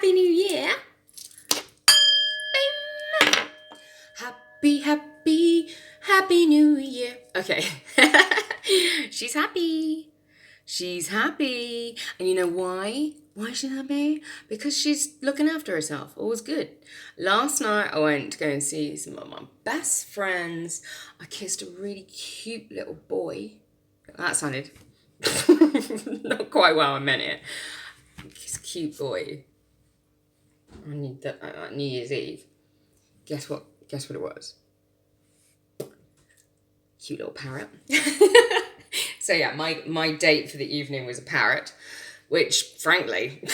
Happy New Year. Happy, happy, happy New Year. Okay. She's happy. She's happy. And you know why? Why is she happy? Because she's looking after herself. All's good. Last night I went to go and see some of my best friends. I kissed a really cute little boy. That sounded not quite well I meant it. This cute boy on New Year's Eve. Guess what it was? Cute little parrot. So yeah, my date for the evening was a parrot, which frankly,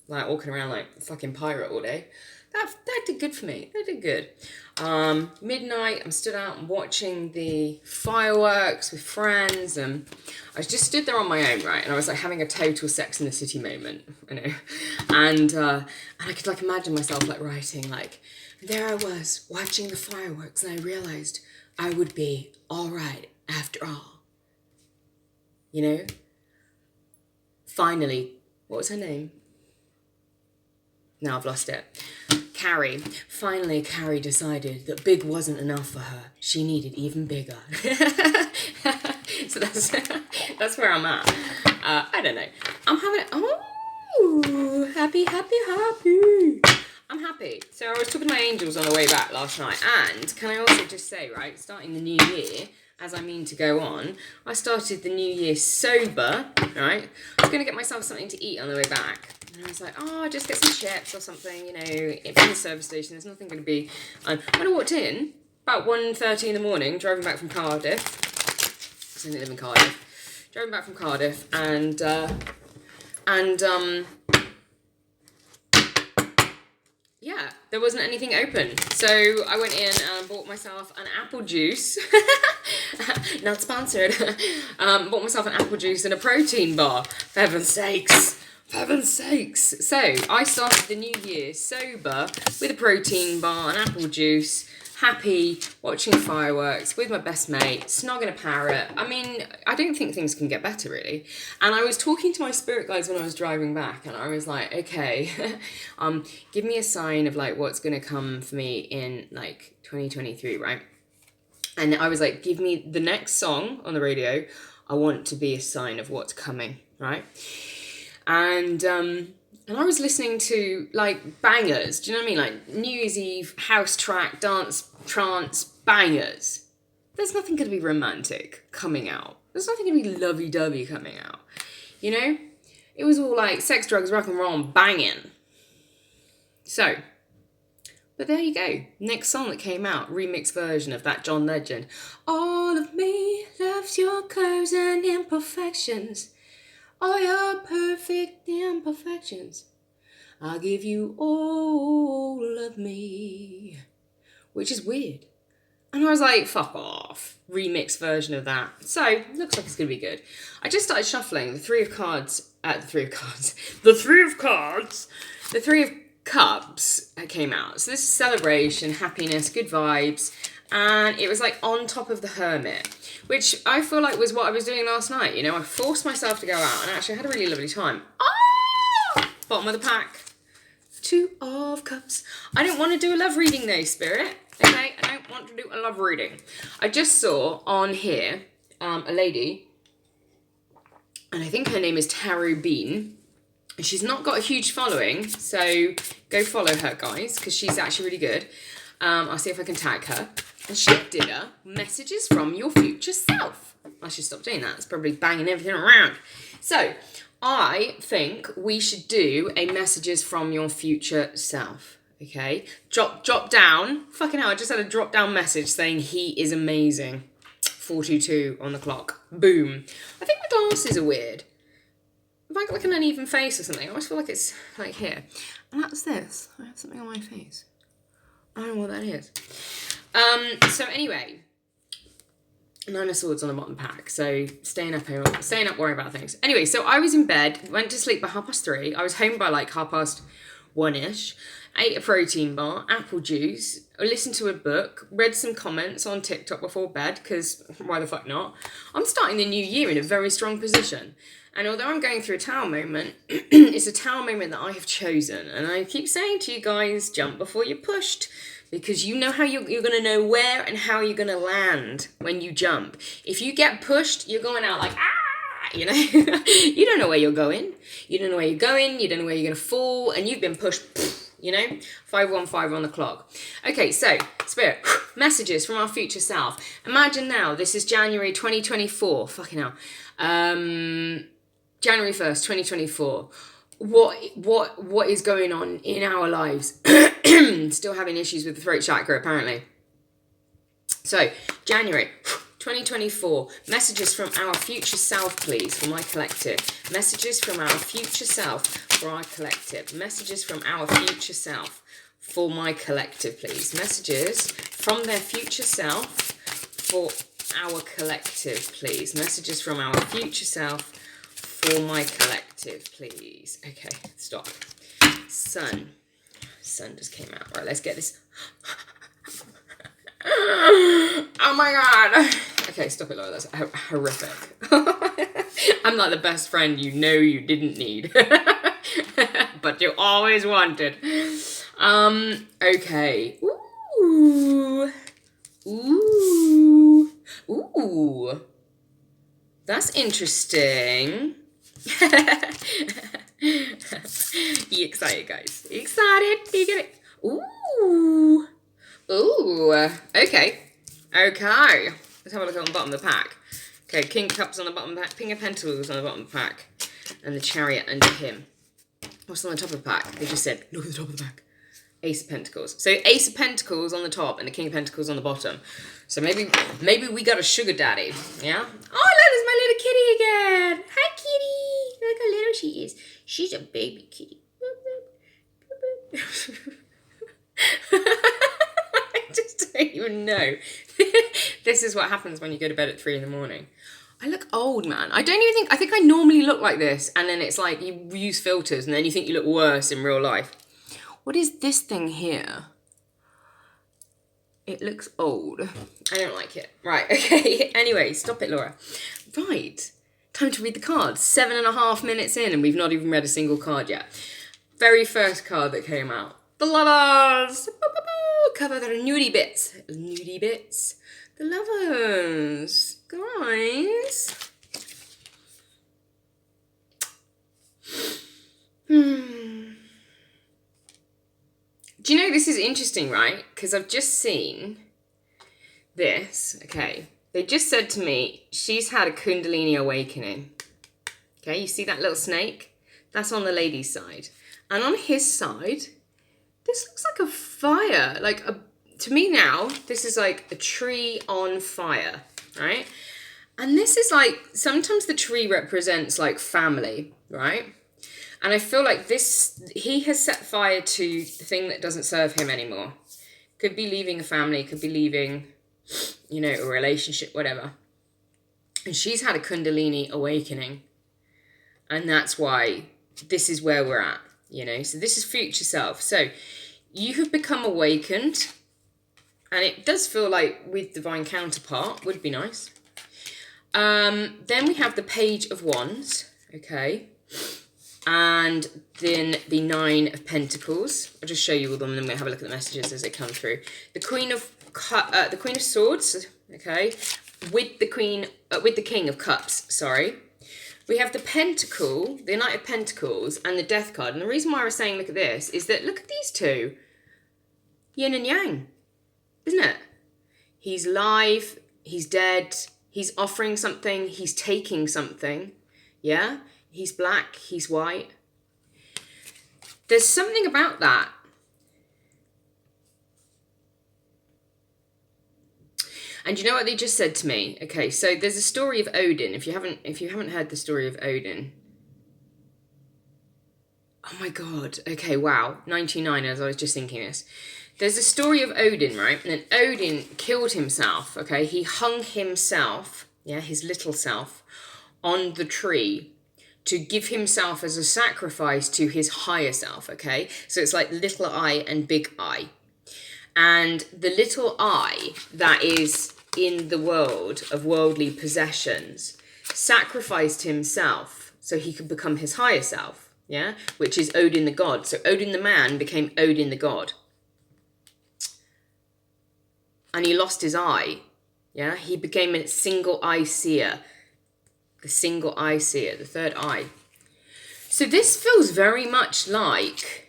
like walking around like a fucking pirate all day, that did good for me. That did good. Midnight, I'm stood out and watching the fireworks with friends, and I just stood there on my own, right? And I was like having a total Sex in the City moment, you know, and I could like imagine myself like writing like, there I was watching the fireworks, and I realized I would be all right after all. You know? Finally, what was her name? Now I've lost it. Carrie. Finally, Carrie decided that big wasn't enough for her. She needed even bigger. So that's where I'm at. I don't know. I'm having happy. I'm happy. So I was talking to my angels on the way back last night, and can I also just say, right, starting the new year, as I mean to go on, I started the new year sober, right? I was going to get myself something to eat on the way back. And I was like, just get some chips or something, you know, from the service station. There's nothing going to be... when I walked in, about 1:30 in the morning, driving back from Cardiff. I only live in Cardiff. Driving back from Cardiff, and yeah, there wasn't anything open. So I went in and bought myself an apple juice. Not sponsored. Bought myself an apple juice and a protein bar. For heaven's sakes. So I started the new year sober with a protein bar, an apple juice, happy, watching fireworks with my best mate, snogging a parrot. I mean, I don't think things can get better, really. And I was talking to my spirit guides when I was driving back, and I was like, okay, give me a sign of like what's going to come for me in like 2023, right? And I was like, give me the next song on the radio. I want to be a sign of what's coming, right? And I was listening to, like, bangers. Do you know what I mean? Like, New Year's Eve, house track, dance, trance, bangers. There's nothing going to be romantic coming out. There's nothing going to be lovey-dovey coming out. You know? It was all, like, sex, drugs, rock and roll, and banging. So, but there you go. Next song that came out, remix version of that John Legend. All of me loves your curves and imperfections. All your perfect imperfections. I'll give you all of me. Which is weird. And I was like, fuck off. Remix version of that. So, looks like it's going to be good. I just started shuffling the Three of Cups came out. So this is celebration, happiness, good vibes. And it was like on top of the Hermit, which I feel like was what I was doing last night. You know, I forced myself to go out and actually had a really lovely time. Bottom of the pack. Two of Cups. I don't want to do a love reading though, Spirit. Okay, I don't want to do a love reading. I just saw on here a lady, and I think her name is Tarot Bean. And she's not got a huge following, so go follow her, guys, because she's actually really good. I'll see if I can tag her. And she did a messages from your future self. I should stop doing that. It's probably banging everything around. So, I think we should do a messages from your future self. Okay? Drop down. Fucking hell, I just had a drop down message saying he is amazing. 422 on the clock. Boom. I think my glasses are weird. Have I got like an uneven face or something? I always feel like it's like here. And that's this. I have something on my face. I don't know what that is. So anyway, Nine of Swords on the bottom pack. So staying up, worrying about things. Anyway, so I was in bed, went to sleep by 3:30. I was home by like 1:30ish. ate a protein bar, apple juice, listened to a book, read some comments on TikTok before bed, because why the fuck not? I'm starting the new year in a very strong position. And although I'm going through a tower moment, it's a tower moment that I have chosen. And I keep saying to you guys, jump before you're pushed. Because you know how you're going to know where and how you're going to land when you jump. If you get pushed, you're going out like, ah, you know. You don't know where you're going. You don't know where you're going. You don't know where you're going to fall. And you've been pushed, you know. 5:15 on the clock. Okay, so, Spirit, messages from our future self. Imagine now, this is January 2024. Fucking hell. January 1st, 2024. What is going on in our lives? Still having issues with the throat chakra, apparently. So, January 2024. Messages from our future self, please, for my collective. Messages from our future self for our collective. Messages from our future self for my collective, please. Messages from their future self for our collective, please. Messages from our future self for my collective, please. Okay, stop. Sun just came out. Right, let's get this. Oh my god. Okay, stop it, Laura. That's horrific. I'm not the best friend you know you didn't need. But you always wanted. Okay. Ooh. That's interesting. You excited, guys? You excited? You get it? Ooh. Okay. Let's have a look on the bottom of the pack. Okay, King of Cups on the bottom of the pack, King of Pentacles on the bottom of the pack, and the Chariot under him. What's on the top of the pack? They just said, look at the top of the pack. Ace of Pentacles. So Ace of Pentacles on the top and the King of Pentacles on the bottom. So maybe we got a sugar daddy, yeah? Oh, look, there's my little kitty again. Hi, kitty. Look how little she is. She's a baby kitty. I just don't even know. This is what happens when you go to bed at 3 a.m. I look old, man. I think I normally look like this, and then it's like you use filters and then you think you look worse in real life. What is this thing here? It looks old. I don't like it. Right, okay. Anyway, stop it, Laura. Right. Time to read the cards. 7.5 minutes in and we've not even read a single card yet. Very first card that came out. The Lovers. Cover their nudie bits. Nudie bits. The Lovers. Guys. Do you know, this is interesting, right? Because I've just seen this. Okay. They just said to me, she's had a Kundalini awakening. Okay, you see that little snake? That's on the lady's side. And on his side, this looks like a fire. To me now, this is like a tree on fire, right? And this is like, sometimes the tree represents like family, right? And I feel like he has set fire to the thing that doesn't serve him anymore. Could be leaving a family, could be leaving, a relationship, whatever. And she's had a Kundalini awakening. And that's why this is where we're at, So this is future self. So you have become awakened. And it does feel like with divine counterpart, would be nice. Then we have the Page of Wands, okay? And then the 9 of Pentacles. I'll just show you all them and then we'll have a look at the messages as they come through. The Queen of Swords, okay, with the King of Cups, sorry. We have the Pentacle, the Knight of Pentacles, and the Death card. And the reason why I was saying look at this is that look at these two. Yin and Yang, isn't it? He's live, he's dead, he's offering something, he's taking something, yeah? He's black, he's white. There's something about that. And you know what they just said to me? Okay, so there's a story of Odin. If you haven't heard the story of Odin. Oh my god. Okay, wow. 99 as I was just thinking this. There's a story of Odin, right? And then Odin killed himself, okay? He hung himself, his little self, on the tree to give himself as a sacrifice to his higher self, okay? So it's like little I and big I. And the little I that is in the world of worldly possessions sacrificed himself so he could become his higher self, yeah? Which is Odin the god. So Odin the man became Odin the god. And he lost his eye, yeah? He became a single eye seer. The single eye seer, the third eye. So this feels very much like,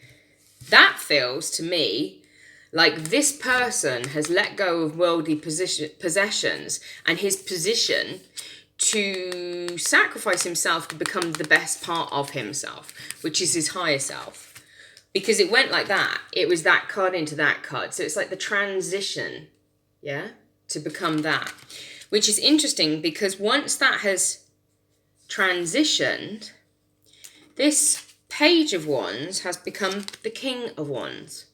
that feels to me like this person has let go of worldly possessions and his position to sacrifice himself to become the best part of himself, which is his higher self. Because it went like that. It was that card into that card. So it's like the transition, yeah, to become that. Which is interesting because once that has transitioned, this Page of Wands has become the King of Wands.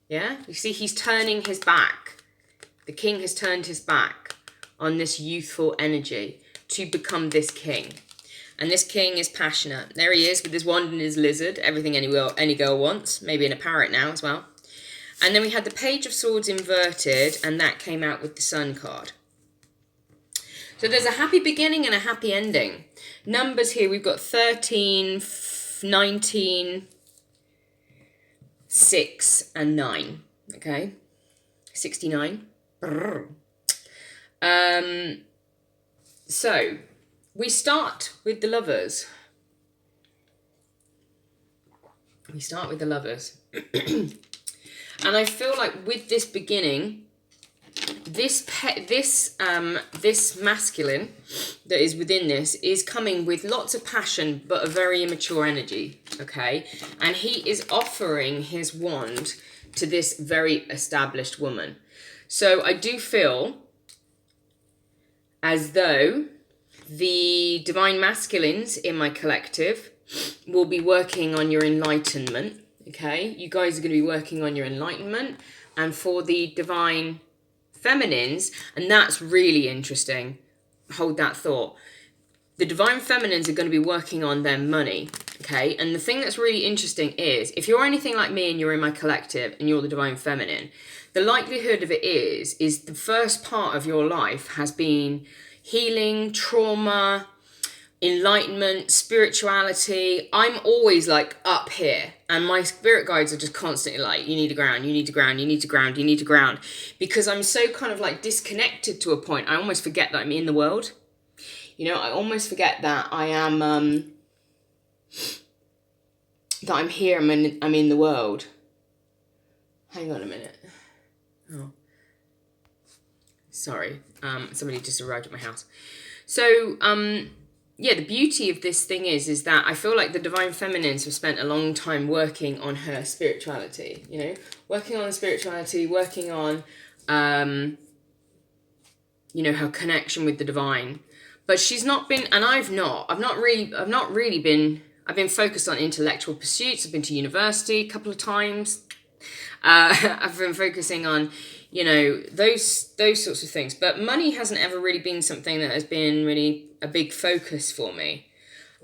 Yeah, you see, he's turning his back. The king has turned his back on this youthful energy to become this king. And this king is passionate. There he is with his wand and his lizard. Everything any girl wants. Maybe in a parrot now as well. And then we had the Page of Swords inverted, and that came out with the Sun card. So there's a happy beginning and a happy ending. Numbers here, we've got 13, 19, 6 and 9, okay? 69. So, we start with the Lovers. We start with the Lovers. And I feel like with this beginning, this masculine that is within this is coming with lots of passion but a very immature energy, okay? And he is offering his wand to this very established woman. So I do feel as though the divine masculines in my collective will be working on your enlightenment, okay? You guys are going to be working on your enlightenment. And for the divine feminines, and that's really interesting, hold that thought, the divine feminines are going to be working on their money, okay? And the thing that's really interesting is, if you're anything like me and you're in my collective and you're the divine feminine, the likelihood of it is the first part of your life has been healing, trauma, enlightenment, spirituality. I'm always like up here, and my spirit guides are just constantly like, you need to ground, you need to ground, you need to ground, you need to ground, because I'm so kind of like disconnected to a point. I almost forget that I'm in the world. You know, I almost forget that I am that I'm here. I'm in the world. Hang on a minute. Oh, sorry. Somebody just arrived at my house. So yeah, the beauty of this thing is that I feel like the divine feminines have spent a long time working on her spirituality, you know, working on the spirituality, working on, you know, her connection with the divine. But she's not been, and I've been focused on intellectual pursuits. I've been to university a couple of times. I've been focusing on, you know, those sorts of things. But money hasn't ever really been something that has been really a big focus for me.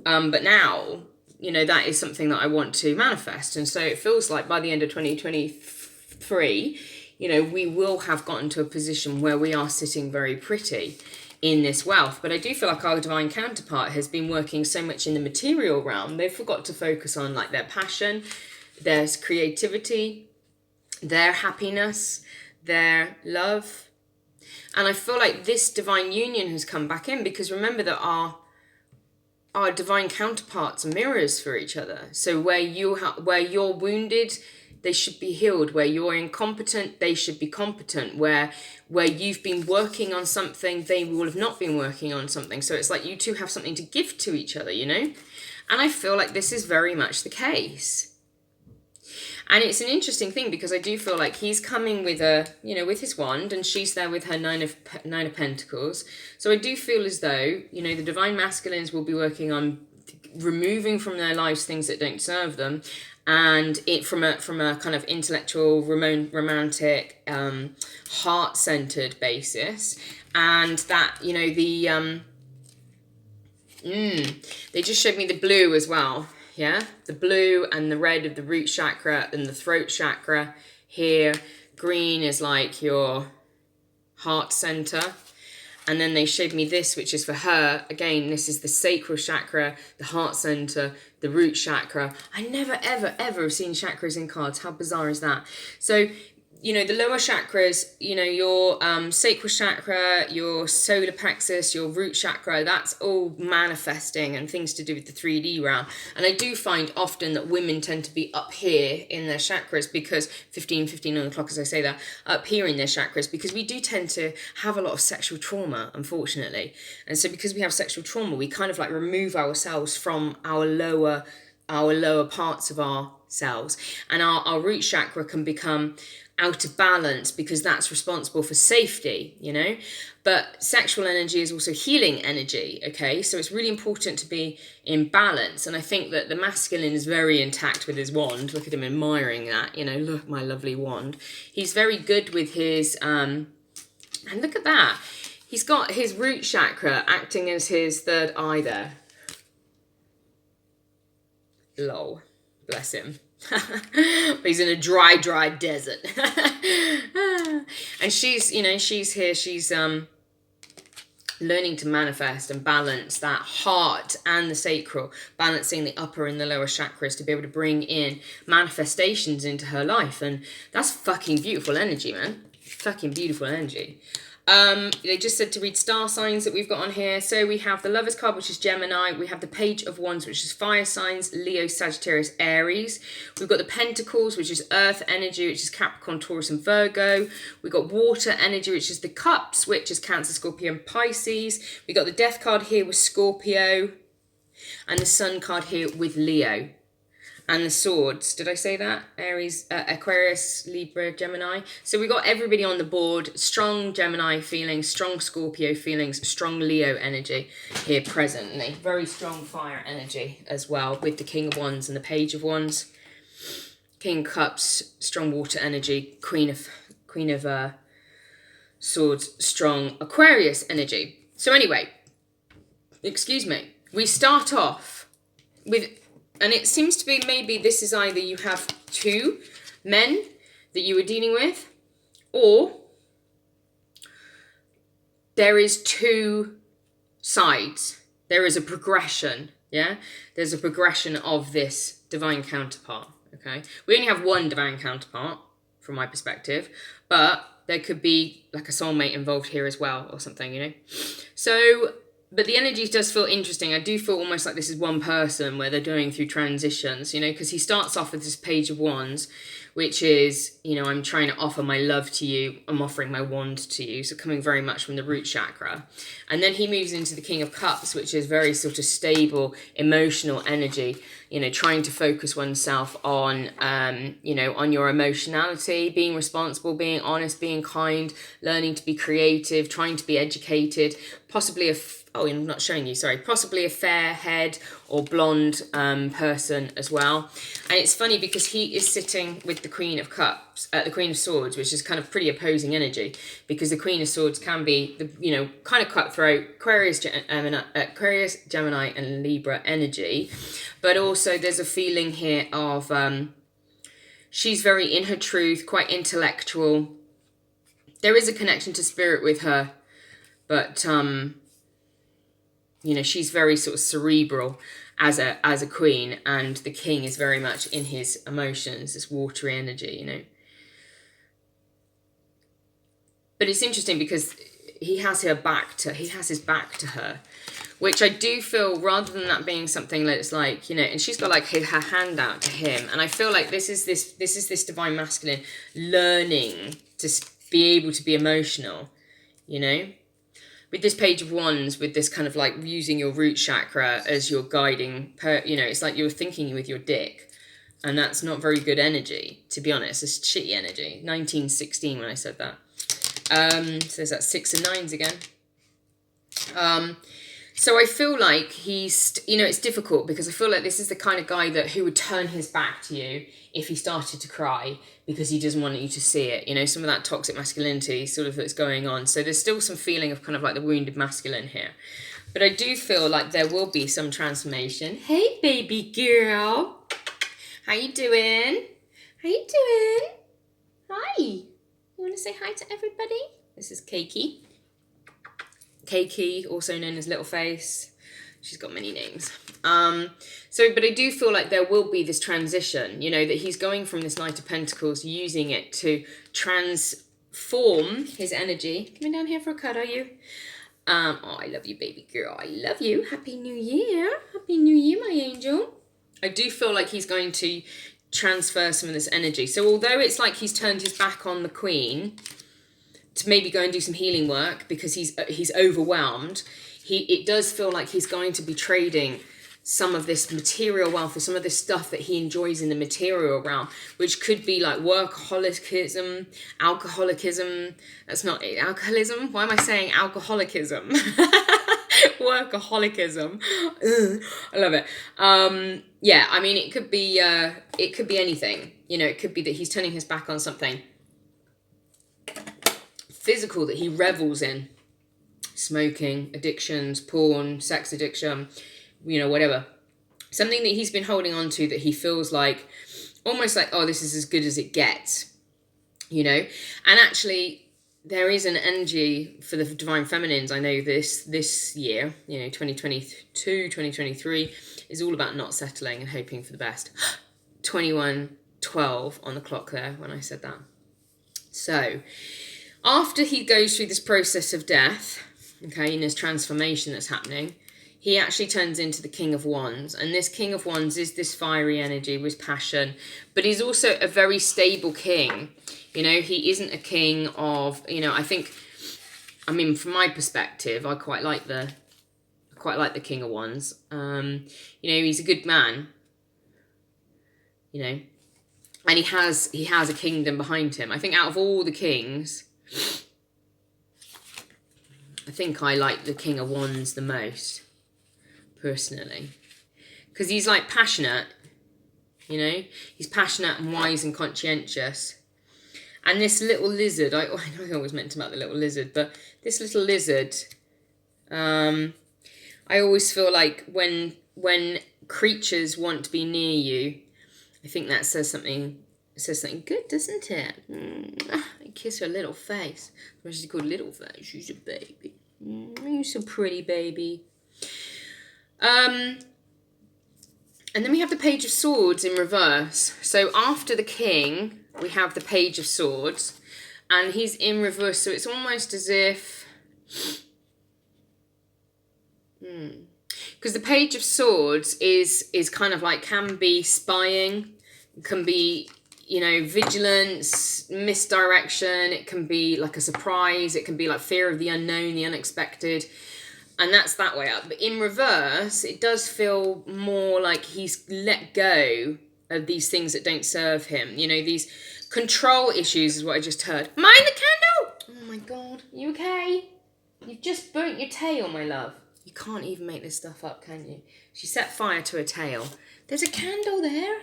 But now, you know, that is something that I want to manifest. And so it feels like by the end of 2023, you know, we will have gotten to a position where we are sitting very pretty in this wealth. But I do feel like our divine counterpart has been working so much in the material realm, they've forgot to focus on like their passion, their creativity, their happiness, their love. And I feel like this divine union has come back in, because remember that our divine counterparts are mirrors for each other. So where you're wounded, they should be healed. Where you're incompetent, they should be competent. Where you've been working on something, they will have not been working on something. So it's like you two have something to give to each other, you know? And I feel like this is very much the case. And it's an interesting thing, because I do feel like he's coming with with his wand, and she's there with her nine of Pentacles. So I do feel as though, you know, the divine masculines will be working on removing from their lives things that don't serve them, and it from a kind of intellectual, romantic, heart-centered basis, and that, you know, They just showed me the blue as well. Yeah, the blue and the red of the root chakra and the throat chakra here. Green is like your heart center. And then they showed me this, which is for her. Again, this is the sacral chakra, the heart center, the root chakra. I never, ever, ever have seen chakras in cards. How bizarre is that? So, you know, the lower chakras, you know, your sacral chakra, your solar plexus, your root chakra, that's all manifesting and things to do with the 3D realm. And I do find often that women tend to be up here in their chakras because 15 on the clock, as I say that, up here in their chakras, because we do tend to have a lot of sexual trauma, unfortunately. And so because we have sexual trauma, we kind of like remove ourselves from our lower parts of ourselves. And our root chakra can become out of balance because that's responsible for safety, you know. But sexual energy is also healing energy, okay? So it's really important to be in balance. And I think that the masculine is very intact with his wand. Look at him admiring that, you know, look, my lovely wand. He's very good with his, and look at that. He's got his root chakra acting as his third eye there. Lol, bless him. But he's in a dry desert. And she's, you know, she's here, she's learning to manifest and balance that heart and the sacral, balancing the upper and the lower chakras to be able to bring in manifestations into her life. And that's fucking beautiful energy, man. Fucking beautiful energy. They just said to read star signs that we've got on here. So we have the Lovers card, which is Gemini. We have the Page of Wands, which is fire signs, Leo, Sagittarius, Aries. We've got the Pentacles, which is earth energy, which is Capricorn, Taurus, and Virgo. We've got water energy, which is the Cups, which is Cancer, Scorpio, and Pisces. We've got the Death card here with Scorpio. And the Sun card here with Leo. And the Swords, did I say that? Aries, Aquarius, Libra, Gemini. So we got everybody on the board. Strong Gemini feelings, strong Scorpio feelings, strong Leo energy here presently. Very strong fire energy as well with the King of Wands and the Page of Wands. King of Cups, strong water energy. Queen of Swords, strong Aquarius energy. So anyway, excuse me. We start off with... And it seems to be maybe this is either you have two men that you were dealing with, or there is two sides. There is a progression, yeah? There's a progression of this divine counterpart, okay? We only have one divine counterpart, from my perspective, but there could be like a soulmate involved here as well, or something, you know? So... But the energy does feel interesting. I do feel almost like this is one person where they're going through transitions, you know, because he starts off with this Page of Wands, which is, you know, I'm trying to offer my love to you. I'm offering my wand to you. So coming very much from the root chakra. And then he moves into the King of Cups, which is very sort of stable, emotional energy, you know, trying to focus oneself on, you know, on your emotionality, being responsible, being honest, being kind, learning to be creative, trying to be educated, possibly I'm not showing you, sorry, possibly a fair head or blonde person as well. And it's funny because he is sitting with the Queen of Cups, the Queen of Swords, which is kind of pretty opposing energy, because the Queen of Swords can be, the, you know, kind of cutthroat, Aquarius, Gemini, and Libra energy. But also there's a feeling here of she's very in her truth, quite intellectual. There is a connection to spirit with her, but... you know, she's very sort of cerebral as a queen, and the king is very much in his emotions, this watery energy, you know. But it's interesting because he has his back to her, which I do feel, rather than that being something that's like, you know, and she's got like her hand out to him, and I feel like this is this divine masculine learning to be able to be emotional, you know. With this Page of Wands, with this kind of like using your root chakra as your guiding, you know, it's like you're thinking with your dick. And that's not very good energy, to be honest. It's shitty energy. 1916 when I said that. So there's that 6 and 9s again. So I feel like he's, you know, it's difficult because I feel like this is the kind of guy who would turn his back to you if he started to cry because he doesn't want you to see it. You know, some of that toxic masculinity sort of that's going on. So there's still some feeling of kind of like the wounded masculine here. But I do feel like there will be some transformation. Hey, baby girl. How you doing? How you doing? Hi. You want to say hi to everybody? This is Keiki. Keiki, also known as Little Face. She's got many names. But I do feel like there will be this transition, you know, that he's going from this Knight of Pentacles, using it to transform his energy. Coming down here for a cut, are you? Oh, I love you, baby girl. I love you. Happy New Year. Happy New Year, my angel. I do feel like he's going to transfer some of this energy. So although it's like he's turned his back on the Queen to maybe go and do some healing work because he's overwhelmed, it does feel like he's going to be trading some of this material wealth or some of this stuff that he enjoys in the material realm, which could be like workaholicism, alcoholism. That's not it. Alcoholism. Why am I saying alcoholicism? Workaholicism. Ugh, I love it. Yeah, I mean, it could be anything. You know, it could be that he's turning his back on something physical that he revels in. Smoking, addictions, porn, sex addiction, you know, whatever. Something that he's been holding on to that he feels like, almost like, oh, this is as good as it gets, you know? And actually, there is an energy for the Divine Feminines. I know this year, you know, 2022, 2023, is all about not settling and hoping for the best. 21:12 on the clock there when I said that. So, after he goes through this process of death, okay, in his transformation that's happening, he actually turns into the King of Wands. And this King of Wands is this fiery energy with passion, but he's also a very stable king. You know, he isn't a king of, you know, I mean, from my perspective, I quite like the King of Wands. You know, he's a good man, you know, and he has a kingdom behind him. I think out of all the kings, I think I like the King of Wands the most, personally. Because he's like passionate, you know? He's passionate and wise and conscientious. And this little lizard, I know I always meant about the little lizard, but this little lizard, I always feel like when creatures want to be near you, I think that says something good, doesn't it? I kiss her little face. She's called Little Face. She's a baby. You're so pretty, baby. And then we have the Page of Swords in reverse. So after the King, we have the Page of Swords, and he's in reverse. So it's almost as if, because the Page of Swords is kind of like, can be spying, can be, you know, vigilance, misdirection. It can be like a surprise. It can be like fear of the unknown, the unexpected. And that's that way up. But in reverse, it does feel more like he's let go of these things that don't serve him. You know, these control issues is what I just heard. Mind the candle! Oh my God. You okay? You've just burnt your tail, my love. You can't even make this stuff up, can you? She set fire to her tail. There's a candle there.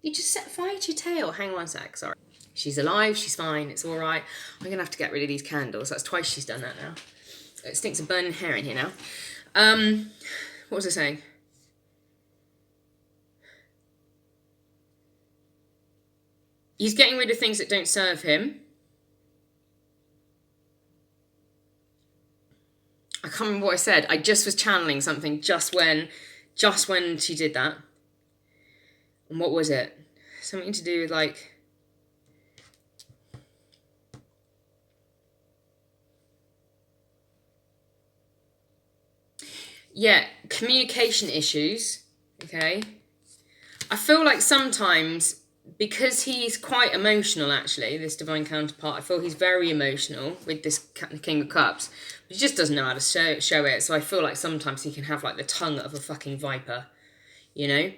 You just set fire to your tail. Hang on one sec, sorry. She's alive, she's fine, it's all right. I'm going to have to get rid of these candles. That's twice she's done that now. It stinks of burning hair in here now. What was I saying? He's getting rid of things that don't serve him. I can't remember what I said. I just was channeling something just when she did that. And what was it? Something to do with like... Yeah, communication issues, okay? I feel like sometimes, because he's quite emotional, actually, this divine counterpart, I feel he's very emotional with this King of Cups. But he just doesn't know how to show it, so I feel like sometimes he can have, like, the tongue of a fucking viper, you know?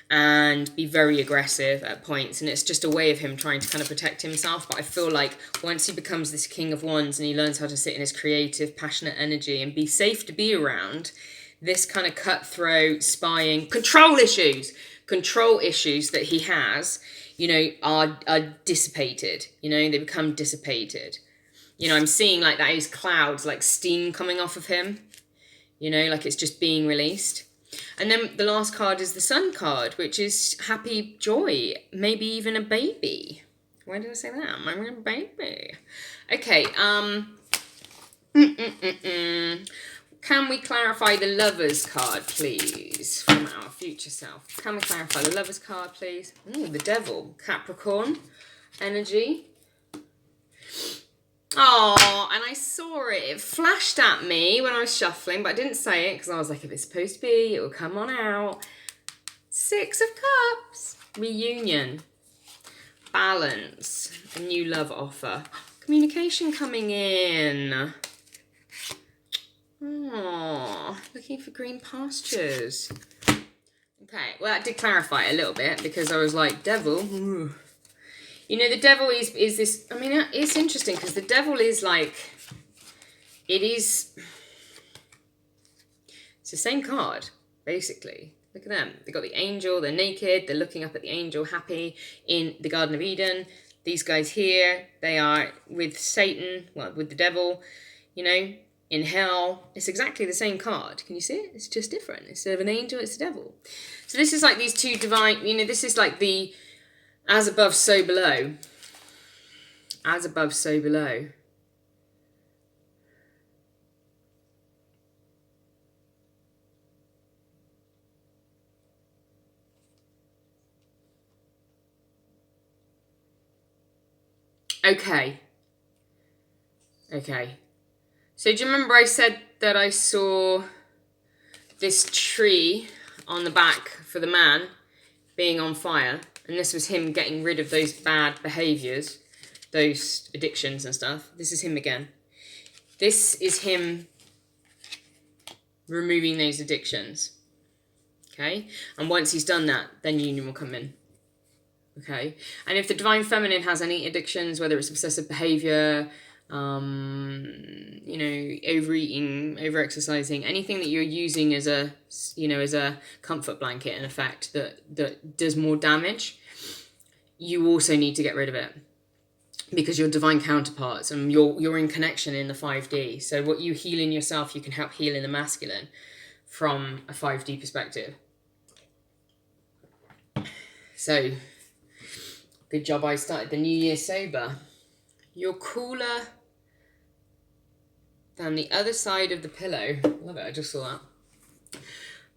And be very aggressive at points, and it's just a way of him trying to kind of protect himself. But I feel like once he becomes this King of Wands and he learns how to sit in his creative, passionate energy and be safe to be around, this kind of cutthroat, spying, control issues that he has, you know, are dissipated. You know, they become dissipated. You know, I'm seeing like those clouds, like steam coming off of him. You know, like it's just being released. And then the last card is the Sun card, which is happy, joy, maybe even a baby. Why did I say that? Maybe a baby. Okay, Can we clarify the Lovers card, please, from our future self? Can we clarify the Lovers card, please? Ooh, the Devil, Capricorn energy. Oh, and I saw it. It flashed at me when I was shuffling, but I didn't say it because I was like, if it's supposed to be, it will come on out. 6 of Cups. Reunion. Balance. A new love offer. Communication coming in. Oh, looking for green pastures. Okay, well, that did clarify it a little bit because I was like, Devil. Ooh. You know, the Devil is this, I mean, it's interesting because the Devil is like, it's the same card, basically. Look at them. They've got the angel, they're naked, they're looking up at the angel, happy in the Garden of Eden. These guys here, they are with Satan, well, with the Devil, you know, in hell. It's exactly the same card. Can you see it? It's just different. Instead of an angel, it's the Devil. So this is like these two divine, you know, this is like the as above, so below. As above, so below. Okay. Okay. So do you remember I said that I saw this tree on the back for the man being on fire? And this was him getting rid of those bad behaviours, those addictions and stuff. This is him again. This is him removing those addictions. Okay? And once he's done that, then union will come in. Okay? And if the Divine Feminine has any addictions, whether it's obsessive behaviour, you know, overeating, over-exercising, anything that you're using as a, you know, as a comfort blanket, in effect, that does more damage, you also need to get rid of it. Because you're divine counterparts and you're in connection in the 5D. So what you heal in yourself, you can help heal in the masculine from a 5D perspective. So, good job I started the new year sober. You're cooler than the other side of the pillow. Love it, I just saw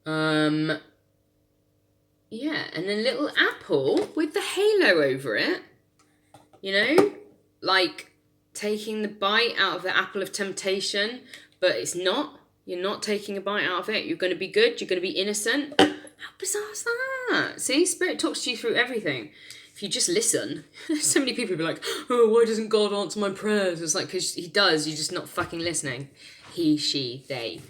that. Yeah, and a little apple with the halo over it. You know, like taking the bite out of the apple of temptation, but it's not. You're not taking a bite out of it. You're going to be good. You're going to be innocent. How bizarre is that? See, Spirit talks to you through everything. If you just listen, so many people be like, oh, why doesn't God answer my prayers? It's like, because he does, you're just not fucking listening. He, she, they.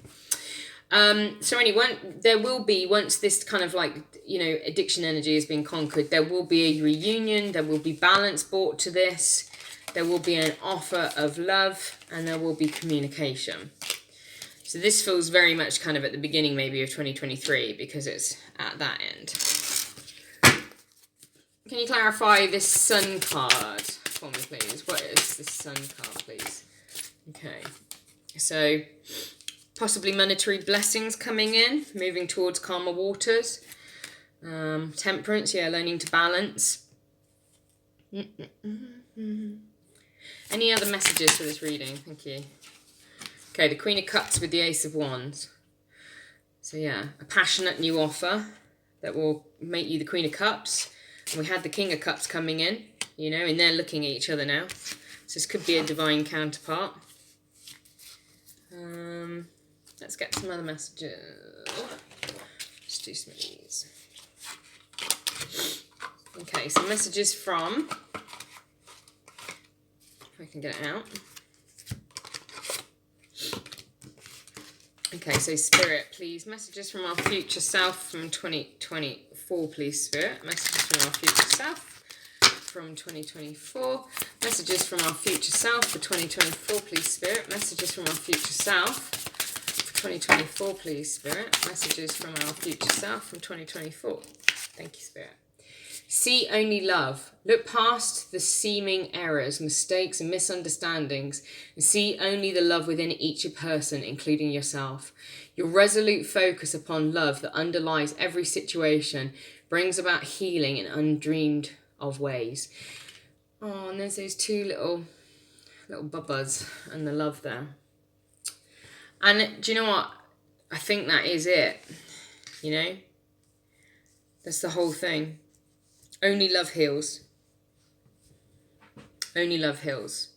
So anyway, there will be, once this kind of like, you know, addiction energy has been conquered, there will be a reunion, there will be balance brought to this, there will be an offer of love, and there will be communication. So this feels very much kind of at the beginning maybe of 2023 because it's at that end. Can you clarify this Sun card for me, please? What is this Sun card, please? Okay. So, possibly monetary blessings coming in, moving towards calmer waters. Temperance, yeah, learning to balance. Any other messages for this reading? Thank you. Okay, the Queen of Cups with the Ace of Wands. So yeah, a passionate new offer that will make you the Queen of Cups. And we had the King of Cups coming in, you know, and they're looking at each other now. So this could be a divine counterpart. Let's get some other messages. Let's do some of these. Okay, so messages from, if I can get it out. Okay, so Spirit, please. Messages from our future self from 2024, please, Spirit. Messages from our future self from 2024. Messages from our future self for 2024, please, Spirit. Messages from our future self for 2024, please, Spirit. Messages from our future self from 2024. Thank you, Spirit. See only love. Look past the seeming errors, mistakes, and misunderstandings, and see only the love within each person, including yourself. Your resolute focus upon love that underlies every situation brings about healing in undreamed of ways. Oh, and there's those two little bubbas and the love there. And do you know what? I think that is it. You know? That's the whole thing. Only love heals. Only love heals.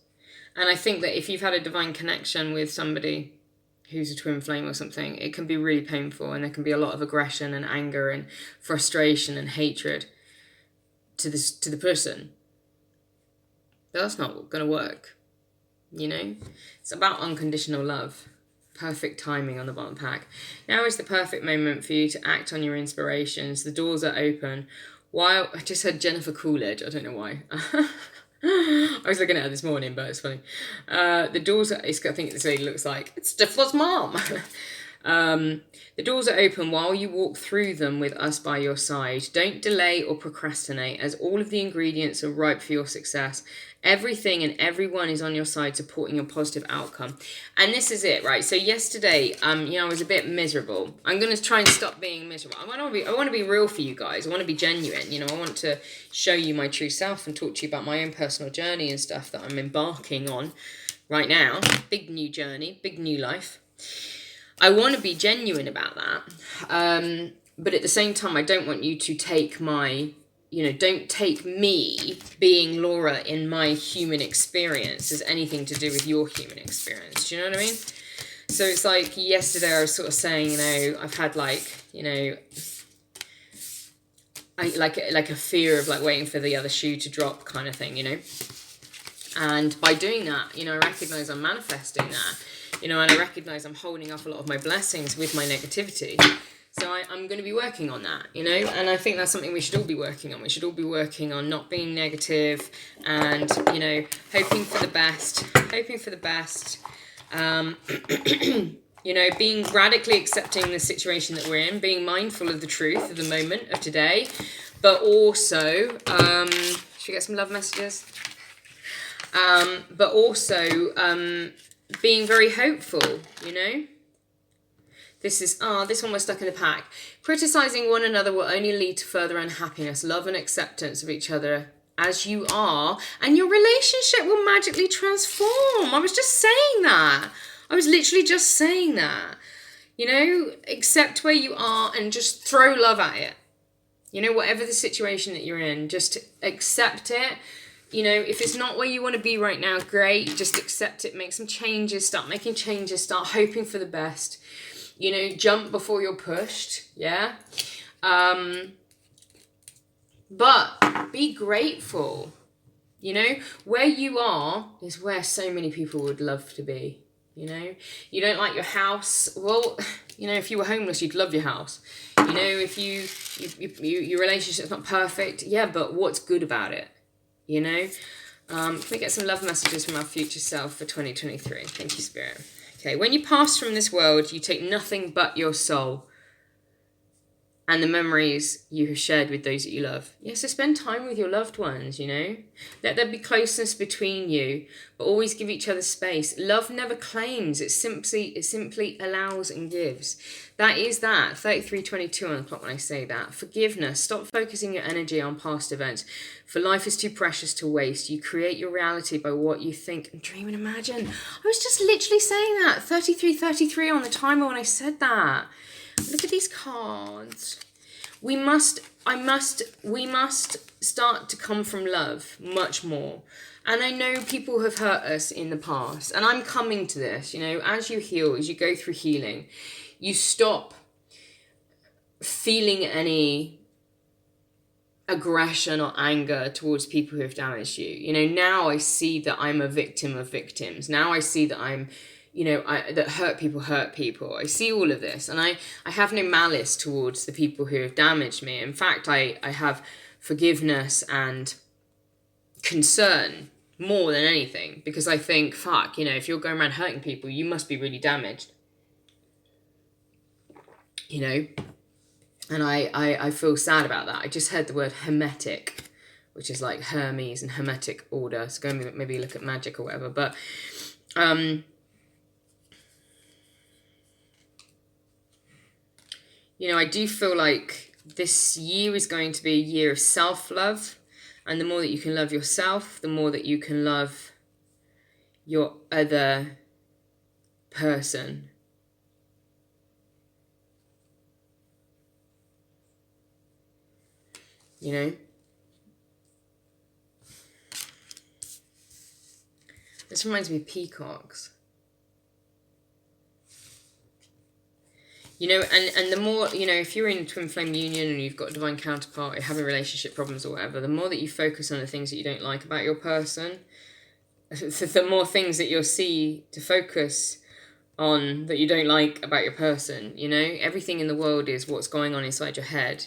And I think that if you've had a divine connection with somebody who's a twin flame or something, it can be really painful, and there can be a lot of aggression and anger and frustration and hatred to the person. But that's not going to work. You know? It's about unconditional love. Perfect timing on the bottom pack. Now is the perfect moment for you to act on your inspirations. The doors are open. While I just heard Jennifer Coolidge, I don't know why. I was looking at her this morning, but it's funny. The doors are, I think this lady looks like, it's Stifler's mom. The doors are open while you walk through them with us by your side. Don't delay or procrastinate, as all of the ingredients are ripe for your success. Everything and everyone is on your side supporting your positive outcome. And this is it, right? So yesterday, I was a bit miserable. I'm going to try and stop being miserable. I want to be real for you guys. I want to be genuine. I want to show you my true self and talk to you about my own personal journey and stuff that I'm embarking on right now. Big new journey, big new life. I want to be genuine about that. But at the same time, I don't want you to take don't take me being Laura in my human experience as anything to do with your human experience. Do you know what I mean? So it's like yesterday I was sort of saying, I've had like a fear of like waiting for the other shoe to drop kind of thing, And by doing that, I recognize I'm manifesting that, and I recognize I'm holding up a lot of my blessings with my negativity. So I'm going to be working on that, and I think that's something we should all be working on. We should all be working on not being negative and, hoping for the best, being radically accepting the situation that we're in, being mindful of the truth of the moment of today, but also, should we get some love messages? But also being very hopeful, This one was stuck in the pack. Criticizing one another will only lead to further unhappiness. Love and acceptance of each other as you are, and your relationship will magically transform. I was just saying that. I was literally just saying that. Accept where you are and just throw love at it. Whatever the situation that you're in, just accept it. If it's not where you want to be right now, great. Just accept it. Make some changes. Start making changes. Start hoping for the best. Jump before you're pushed, yeah? But be grateful, Where you are is where so many people would love to be, You don't like your house, well, if you were homeless, you'd love your house. If your relationship's not perfect, yeah, but what's good about it, Can we get some love messages from our future self for 2023? Thank you, Spirit. Okay, when you pass from this world, you take nothing but your soul and the memories you have shared with those that you love. Yeah, so spend time with your loved ones, Let there be closeness between you, but always give each other space. Love never claims, it simply allows and gives. That is that, 33:22 on the clock when I say that. Forgiveness, stop focusing your energy on past events, for life is too precious to waste. You create your reality by what you think and dream and imagine. I was just literally saying that, 33:33 on the timer when I said that. Look at these cards. We must start to come from love much more. And I know people have hurt us in the past. And I'm coming to this, as you heal, as you go through healing, you stop feeling any aggression or anger towards people who have damaged you. Now I see that I'm a victim of victims. Now I see that I'm that hurt people. I see all of this, and I have no malice towards the people who have damaged me. In fact, I have forgiveness and concern more than anything, because I think, fuck, if you're going around hurting people, you must be really damaged. And I feel sad about that. I just heard the word hermetic, which is like Hermes and hermetic order. So go maybe look at magic or whatever. But you know, I do feel like this year is going to be a year of self-love. And the more that you can love yourself, the more that you can love your other person. You know? This reminds me of peacocks. You know, and the more, you know, if you're in a twin flame union and you've got a divine counterpart, you're having relationship problems or whatever, the more that you focus on the things that you don't like about your person, the more things that you'll see to focus on that you don't like about your person, you know? Everything in the world is what's going on inside your head.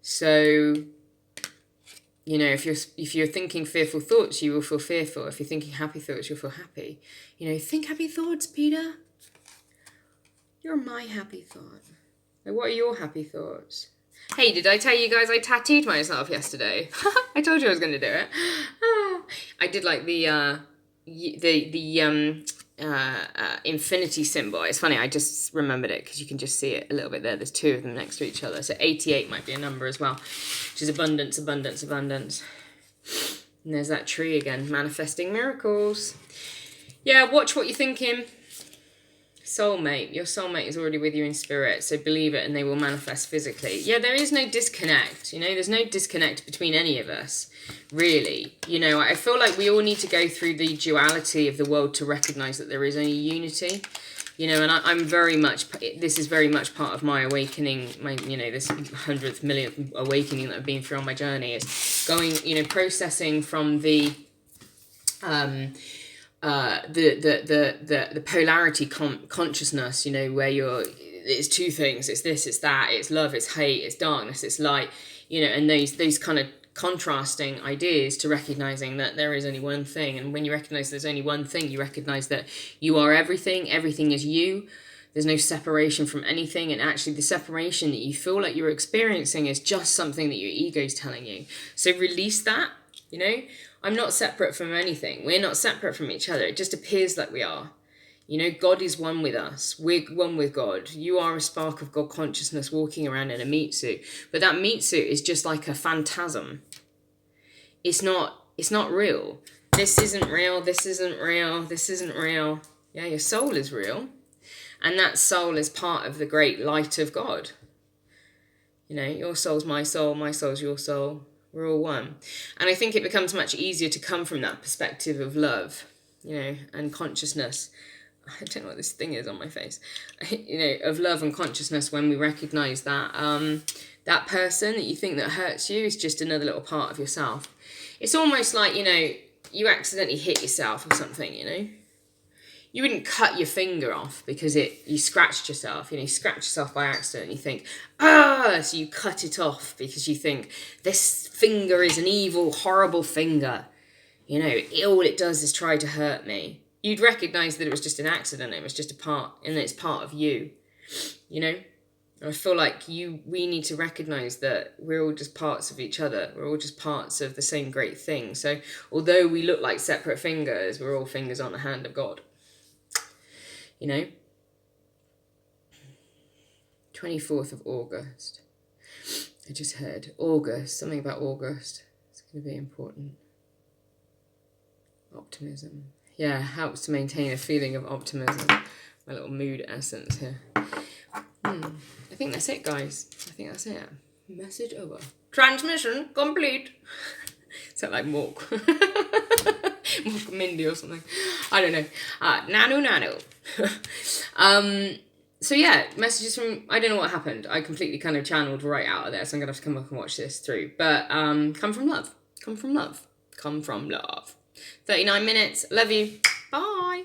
So, you know, if you're thinking fearful thoughts, you will feel fearful. If you're thinking happy thoughts, you'll feel happy. You know, think happy thoughts, Peter. You're my happy thought. Like, what are your happy thoughts? Hey, did I tell you guys I tattooed myself yesterday? I told you I was going to do it. I did like the infinity symbol. It's funny, I just remembered it because you can just see it a little bit there. There's two of them next to each other. So 88 might be a number as well, which is abundance, abundance, abundance. And there's that tree again, manifesting miracles. Yeah, watch what you're thinking. Soulmate. Your soulmate is already with you in spirit, so believe it and they will manifest physically. Yeah, there is no disconnect, you know, there's no disconnect between any of us, really. You know, I feel like we all need to go through the duality of the world to recognise that there is only unity, you know, and I'm very much, this is very much part of my awakening, my, you know, this 100th millionth awakening that I've been through on my journey is going, you know, processing from the polarity consciousness, you know, where it's two things, it's this, it's that, it's love, it's hate, it's darkness, it's light, you know, and those kind of contrasting ideas to recognizing that there is only one thing. And when you recognize there's only one thing, you recognize that you are everything is you. There's no separation from anything, and actually the separation that you feel like you're experiencing is just something that your ego's telling you. So release that, you know. I'm not separate from anything. We're not separate from each other. It just appears like we are. You know, God is one with us. We're one with God. You are a spark of God consciousness walking around in a meat suit. But that meat suit is just like a phantasm. It's not real. This isn't real. This isn't real. This isn't real. Yeah, your soul is real. And that soul is part of the great light of God. You know, your soul's my soul's your soul. We're all one. And I think it becomes much easier to come from that perspective of love, you know, and consciousness. I don't know what this thing is on my face. You know, of love and consciousness when we recognise that that person that you think that hurts you is just another little part of yourself. It's almost like, you know, you accidentally hit yourself or something, you know. You wouldn't cut your finger off because you scratched yourself. You know, you scratch yourself by accident and you think, so you cut it off because you think, this finger is an evil, horrible finger. You know, all it does is try to hurt me. You'd recognise that it was just an accident. It was just a part, and it's part of you. You know? And I feel like we need to recognise that we're all just parts of each other. We're all just parts of the same great thing. So although we look like separate fingers, we're all fingers on the hand of God. You know, 24th of August. I just heard August, something about August. It's going to be important. Optimism. Yeah, helps to maintain a feeling of optimism. My little mood essence here. I think that's it, guys. I think that's it. Message over. Transmission complete. Is that like Mork? Mork Mindy or something. I don't know. Nano. So yeah, messages from, I don't know what happened. I completely kind of channeled right out of there, so I'm gonna have to come back and watch this through. But come from love. Come from love. Come from love. 39 minutes. Love you. Bye.